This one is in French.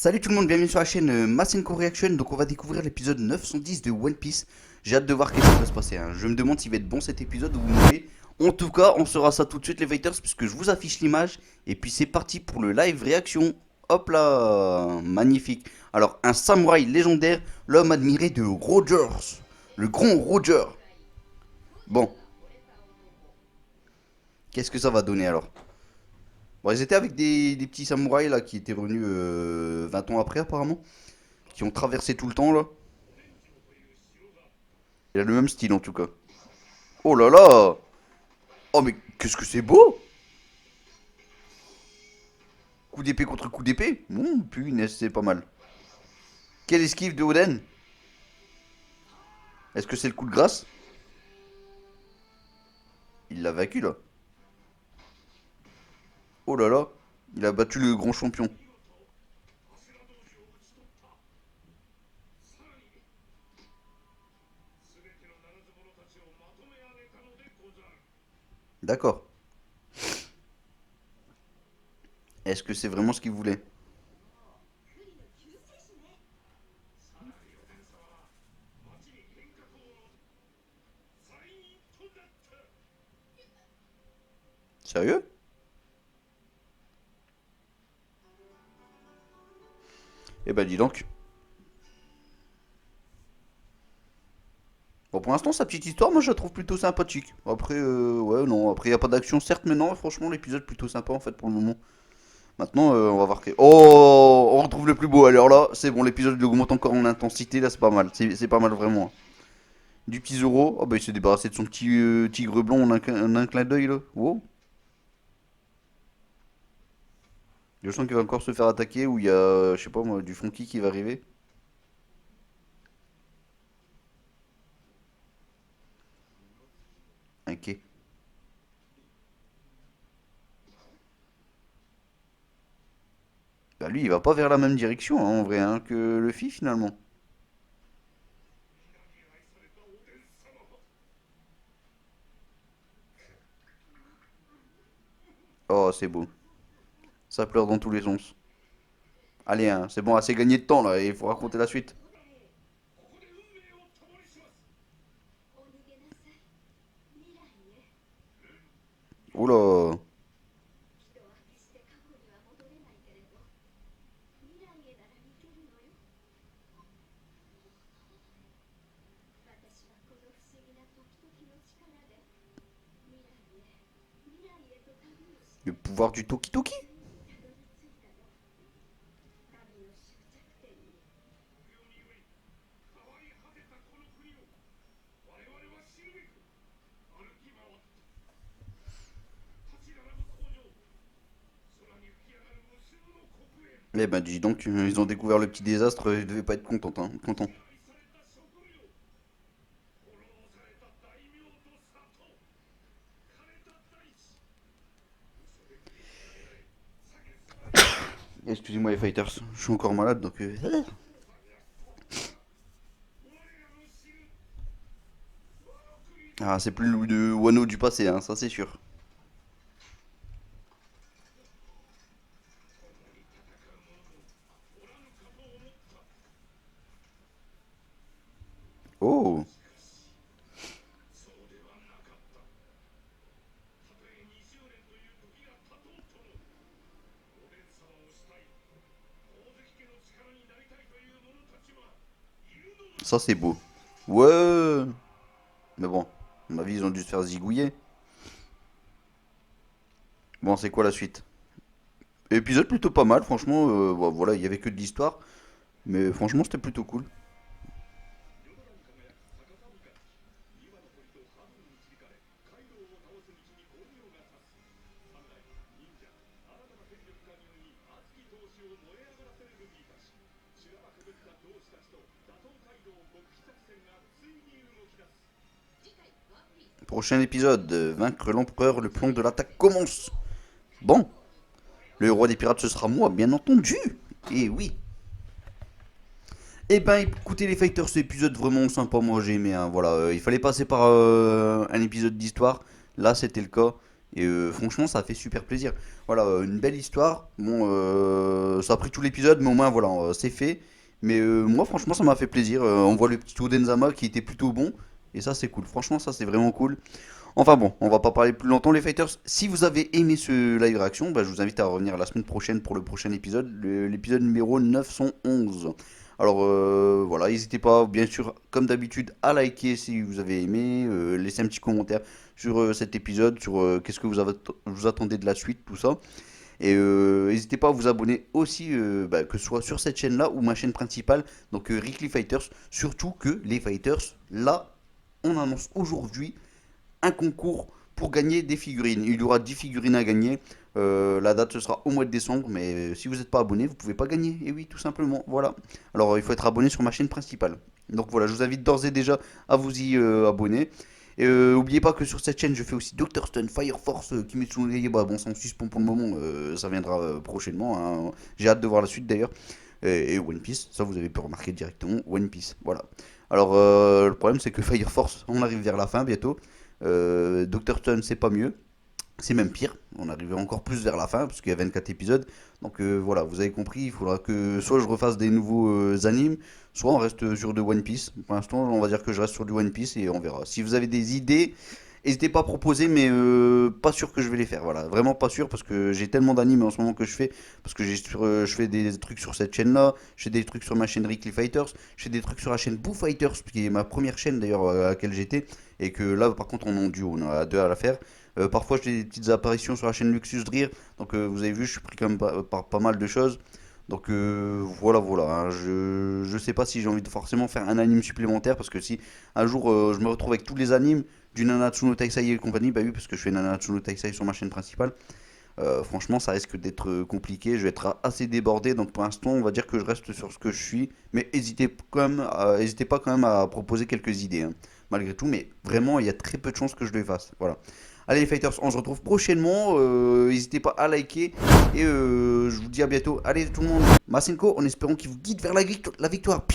Salut tout le monde, bienvenue sur la chaîne Masenko Reaction. Donc on va découvrir l'épisode 910 de One Piece. J'ai hâte de voir qu'est-ce qui va se passer, hein. Je me demande s'il va être bon cet épisode ou vous mourrez. En tout cas, on saura ça tout de suite les fighters puisque je vous affiche l'image. Et puis c'est parti pour le live réaction. Hop là, magnifique. Alors un samouraï légendaire, l'homme admiré de Rogers. Le grand Roger. Bon, qu'est-ce que ça va donner alors? Bon, ils étaient avec des petits samouraïs là qui étaient revenus 20 ans après apparemment. Qui ont traversé tout le temps là. Il a le même style en tout cas. Oh là là. Oh mais qu'est-ce que c'est beau. Coup d'épée contre coup d'épée. Punaise, c'est pas mal. Quelle esquive de Oden. Est-ce que c'est le coup de grâce? Il l'a vaincu là. Oh là là. Il a battu le grand champion. D'accord. Est-ce que c'est vraiment ce qu'il voulait? Sérieux? Eh ben dis donc. Bon pour l'instant sa petite histoire moi je la trouve plutôt sympathique. Après ouais non, après il y a pas d'action certes mais non franchement l'épisode plutôt sympa en fait pour le moment. Maintenant, on va voir que... Oh, on retrouve le plus beau. Alors là, c'est bon, l'épisode augmente encore en intensité. Là, c'est pas mal. C'est pas mal vraiment. Du petit Zoro. Oh, bah, il s'est débarrassé de son petit tigre blond en un clin d'œil, là. Wow. Je sens qu'il va encore se faire attaquer. Ou il y a, je sais pas moi, du Funky qui va arriver. Ok. Bah, lui, il va pas vers la même direction, hein, en vrai, hein, que Luffy, finalement. Oh, c'est beau. Ça pleure dans tous les sens. Allez, hein, c'est bon, assez gagné de temps, là. Il faut raconter la suite. Oula. Le pouvoir du Toki Toki. Eh ben dis donc, ils ont découvert le petit désastre, ils devaient pas être contents, hein, contents. Excusez-moi les fighters, je suis encore malade donc... Ah, c'est plus le Wano du passé, hein, ça c'est sûr. Oh, ça c'est beau. Ouais, mais bon, à mon avis ils ont dû se faire zigouiller. Bon, c'est quoi la suite? Épisode plutôt pas mal, franchement, bon, voilà, il y avait que de l'histoire, mais franchement c'était plutôt cool. Prochain épisode, vaincre l'empereur, le plan de l'attaque commence. Bon, le roi des pirates ce sera moi, bien entendu. Et oui. Eh ben écoutez les fighters, cet épisode vraiment sympa, moi j'ai aimé, hein, voilà, il fallait passer par un épisode d'histoire, là c'était le cas, Et franchement, ça a fait super plaisir. Voilà, une belle histoire. Bon, ça a pris tout l'épisode, mais au moins, voilà, c'est fait. Mais moi, franchement, ça m'a fait plaisir. On voit le petit Odenzama qui était plutôt bon. Et ça, c'est cool. Franchement, ça, c'est vraiment cool. Enfin bon, on va pas parler plus longtemps, les fighters. Si vous avez aimé ce live réaction, bah, je vous invite à revenir la semaine prochaine pour le prochain épisode, l'épisode numéro 911. Alors voilà, n'hésitez pas, bien sûr, comme d'habitude, à liker si vous avez aimé, laisser un petit commentaire sur cet épisode, sur qu'est-ce que vous attendez de la suite, tout ça. Et n'hésitez pas à vous abonner aussi, bah, que ce soit sur cette chaîne-là ou ma chaîne principale, donc Rickly Fighters. Surtout que les Fighters, là, on annonce aujourd'hui un concours pour gagner des figurines. Il y aura 10 figurines à gagner. La date ce sera au mois de décembre, mais si vous n'êtes pas abonné, vous pouvez pas gagner. Et oui, tout simplement. Voilà. Alors il faut être abonné sur ma chaîne principale. Donc voilà, je vous invite d'ores et déjà à vous y abonner. Et n'oubliez pas que sur cette chaîne, je fais aussi Dr. Stun, Fire Force, Kimetsu no Yaiba. Bon, c'est en suspens pour le moment, ça viendra prochainement, hein. J'ai hâte de voir la suite d'ailleurs. Et One Piece, ça vous avez pu remarquer directement, One Piece, voilà. Alors le problème c'est que Fire Force, on arrive vers la fin bientôt. Dr. Stone, c'est pas mieux. C'est même pire. On arrivait encore plus vers la fin parce qu'il y a 24 épisodes. Donc voilà, vous avez compris. Il faudra que soit je refasse des nouveaux animes, soit on reste sur de One Piece. Pour l'instant, on va dire que je reste sur du One Piece et on verra. Si vous avez des idées, n'hésitez pas à proposer, mais pas sûr que je vais les faire. Voilà, vraiment pas sûr parce que j'ai tellement d'animes en ce moment que je fais. Parce que je fais des trucs sur cette chaîne-là, je fais des trucs sur ma chaîne Rickly Fighters, je fais des trucs sur la chaîne Boo Fighters, qui est ma première chaîne d'ailleurs à laquelle j'étais. Et que là, par contre, on est en duo, on a deux à la faire. Parfois, je fais des petites apparitions sur la chaîne Luxus Drir. Donc, vous avez vu, je suis pris quand même par pas mal de choses. Donc voilà, voilà, hein. Je sais pas si j'ai envie de forcément faire un anime supplémentaire parce que si un jour je me retrouve avec tous les animes du Nanatsu no Taisai et compagnie, bah oui, parce que je fais Nanatsu no Taisai sur ma chaîne principale, franchement, ça risque d'être compliqué. Je vais être assez débordé, donc pour l'instant, on va dire que je reste sur ce que je suis. Mais hésitez pas quand même à proposer quelques idées, hein, malgré tout. Mais vraiment, il y a très peu de chances que je le fasse. Voilà. Allez les fighters, on se retrouve prochainement. N'hésitez pas à liker. Et je vous dis à bientôt. Allez tout le monde, Masenko, en espérant qu'il vous guide vers la victoire.